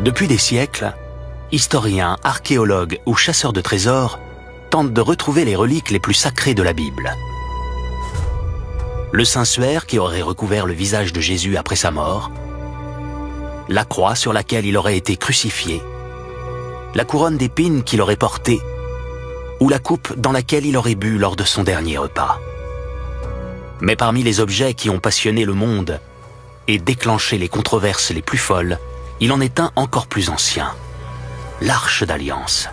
Depuis des siècles, historiens, archéologues ou chasseurs de trésors tentent de retrouver les reliques les plus sacrées de la Bible. Le Saint-Suaire qui aurait recouvert le visage de Jésus après sa mort, la croix sur laquelle il aurait été crucifié, la couronne d'épines qu'il aurait portée, ou la coupe dans laquelle il aurait bu lors de son dernier repas. Mais parmi les objets qui ont passionné le monde et déclenché les controverses les plus folles, il en est un encore plus ancien, l'Arche d'Alliance.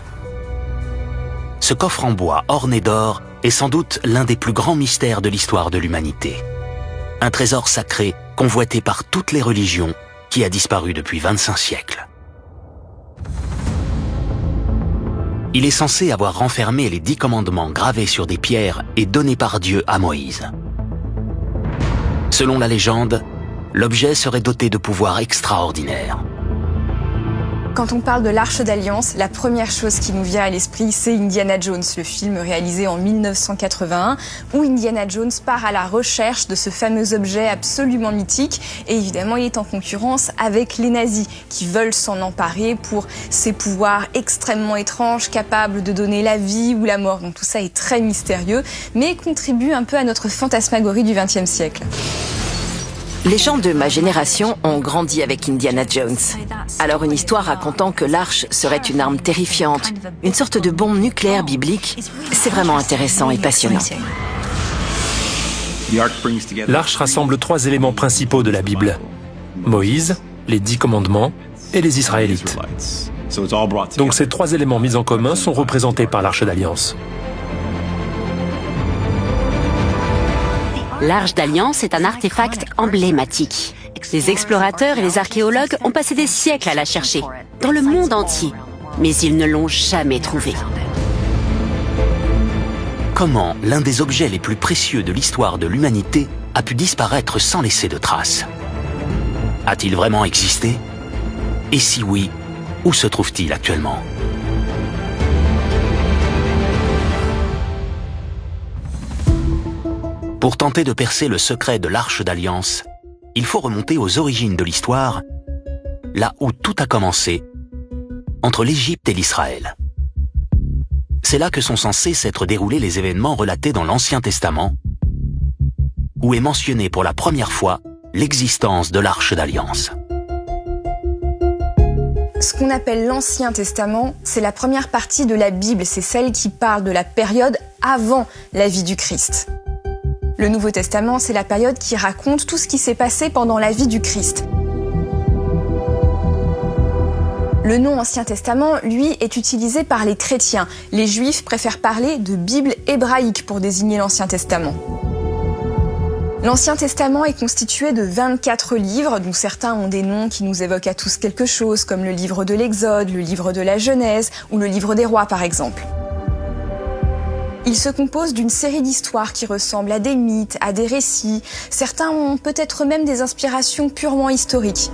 Ce coffre en bois orné d'or est sans doute l'un des plus grands mystères de l'histoire de l'humanité. Un trésor sacré convoité par toutes les religions qui a disparu depuis 25 siècles. Il est censé avoir renfermé les 10 commandements gravés sur des pierres et donnés par Dieu à Moïse. Selon la légende, l'objet serait doté de pouvoirs extraordinaires. Quand on parle de l'Arche d'Alliance, la première chose qui nous vient à l'esprit, c'est Indiana Jones, le film réalisé en 1981, où Indiana Jones part à la recherche de ce fameux objet absolument mythique. Et évidemment, il est en concurrence avec les nazis, qui veulent s'en emparer pour ses pouvoirs extrêmement étranges, capables de donner la vie ou la mort. Donc tout ça est très mystérieux, mais contribue un peu à notre fantasmagorie du XXe siècle. Les gens de ma génération ont grandi avec Indiana Jones. Alors une histoire racontant que l'arche serait une arme terrifiante, une sorte de bombe nucléaire biblique, c'est vraiment intéressant et passionnant. L'arche rassemble 3 éléments principaux de la Bible. Moïse, les 10 commandements et les Israélites. Donc ces 3 éléments mis en commun sont représentés par l'Arche d'Alliance. L'Arche d'Alliance est un artefact emblématique. Les explorateurs et les archéologues ont passé des siècles à la chercher, dans le monde entier, mais ils ne l'ont jamais trouvée. Comment l'un des objets les plus précieux de l'histoire de l'humanité a pu disparaître sans laisser de traces? A-t-il vraiment existé? Et si oui, où se trouve-t-il actuellement? Pour tenter de percer le secret de l'Arche d'Alliance, il faut remonter aux origines de l'histoire, là où tout a commencé, entre l'Égypte et l'Israël. C'est là que sont censés s'être déroulés les événements relatés dans l'Ancien Testament, où est mentionnée pour la première fois l'existence de l'Arche d'Alliance. Ce qu'on appelle l'Ancien Testament, c'est la première partie de la Bible, c'est celle qui parle de la période avant la vie du Christ. Le Nouveau Testament, c'est la période qui raconte tout ce qui s'est passé pendant la vie du Christ. Le nom Ancien Testament, lui, est utilisé par les chrétiens. Les Juifs préfèrent parler de Bible hébraïque pour désigner l'Ancien Testament. L'Ancien Testament est constitué de 24 livres, dont certains ont des noms qui nous évoquent à tous quelque chose, comme le livre de l'Exode, le livre de la Genèse ou le livre des Rois, par exemple. Il se compose d'une série d'histoires qui ressemblent à des mythes, à des récits. Certains ont peut-être même des inspirations purement historiques.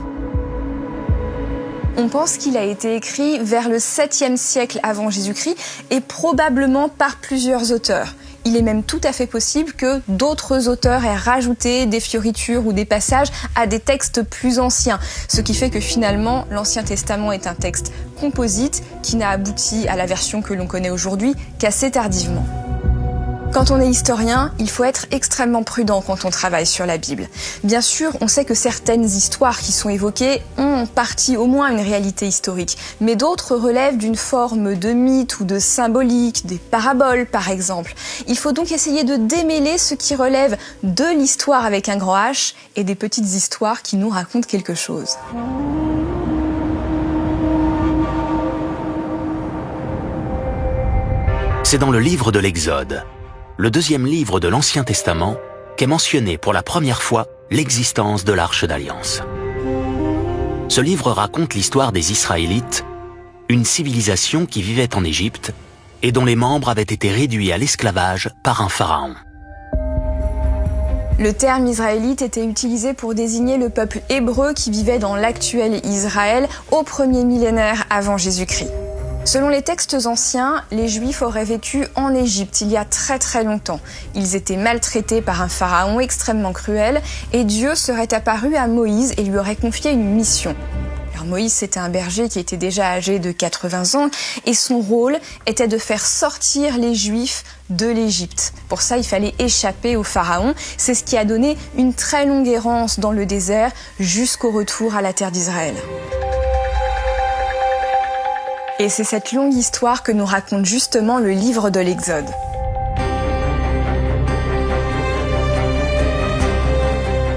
On pense qu'il a été écrit vers le 7e siècle avant Jésus-Christ et probablement par plusieurs auteurs. Il est même tout à fait possible que d'autres auteurs aient rajouté des fioritures ou des passages à des textes plus anciens. Ce qui fait que finalement, l'Ancien Testament est un texte composite qui n'a abouti à la version que l'on connaît aujourd'hui qu'assez tardivement. Quand on est historien, il faut être extrêmement prudent quand on travaille sur la Bible. Bien sûr, on sait que certaines histoires qui sont évoquées ont en partie au moins une réalité historique, mais d'autres relèvent d'une forme de mythe ou de symbolique, des paraboles par exemple. Il faut donc essayer de démêler ce qui relève de l'histoire avec un grand H et des petites histoires qui nous racontent quelque chose. C'est dans le livre de l'Exode, le 2e livre de l'Ancien Testament, qu'est mentionné pour la première fois l'existence de l'Arche d'Alliance. Ce livre raconte l'histoire des Israélites, une civilisation qui vivait en Égypte et dont les membres avaient été réduits à l'esclavage par un pharaon. Le terme israélite était utilisé pour désigner le peuple hébreu qui vivait dans l'actuel Israël au 1er millénaire avant Jésus-Christ. Selon les textes anciens, les Juifs auraient vécu en Égypte il y a très longtemps. Ils étaient maltraités par un pharaon extrêmement cruel et Dieu serait apparu à Moïse et lui aurait confié une mission. Alors Moïse, c'était un berger qui était déjà âgé de 80 ans et son rôle était de faire sortir les Juifs de l'Égypte. Pour ça, il fallait échapper au Pharaon. C'est ce qui a donné une très longue errance dans le désert jusqu'au retour à la terre d'Israël. Et c'est cette longue histoire que nous raconte justement le livre de l'Exode.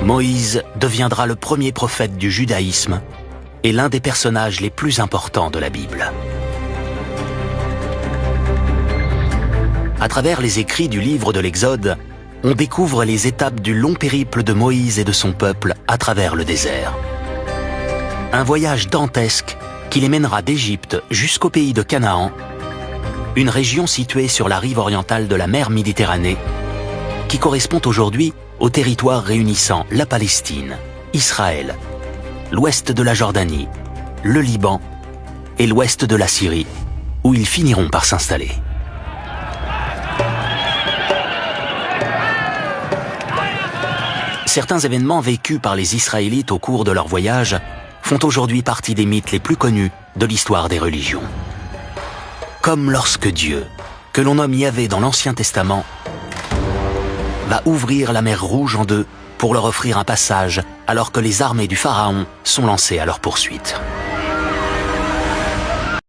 Moïse deviendra le premier prophète du judaïsme et l'un des personnages les plus importants de la Bible. À travers les écrits du livre de l'Exode, on découvre les étapes du long périple de Moïse et de son peuple à travers le désert. Un voyage dantesque qui les mènera d'Égypte jusqu'au pays de Canaan, une région située sur la rive orientale de la mer Méditerranée, qui correspond aujourd'hui au territoire réunissant la Palestine, Israël, l'ouest de la Jordanie, le Liban et l'ouest de la Syrie, où ils finiront par s'installer. Certains événements vécus par les Israélites au cours de leur voyage font aujourd'hui partie des mythes les plus connus de l'histoire des religions. Comme lorsque Dieu, que l'on nomme Yahvé dans l'Ancien Testament, va ouvrir la mer Rouge en deux pour leur offrir un passage alors que les armées du Pharaon sont lancées à leur poursuite.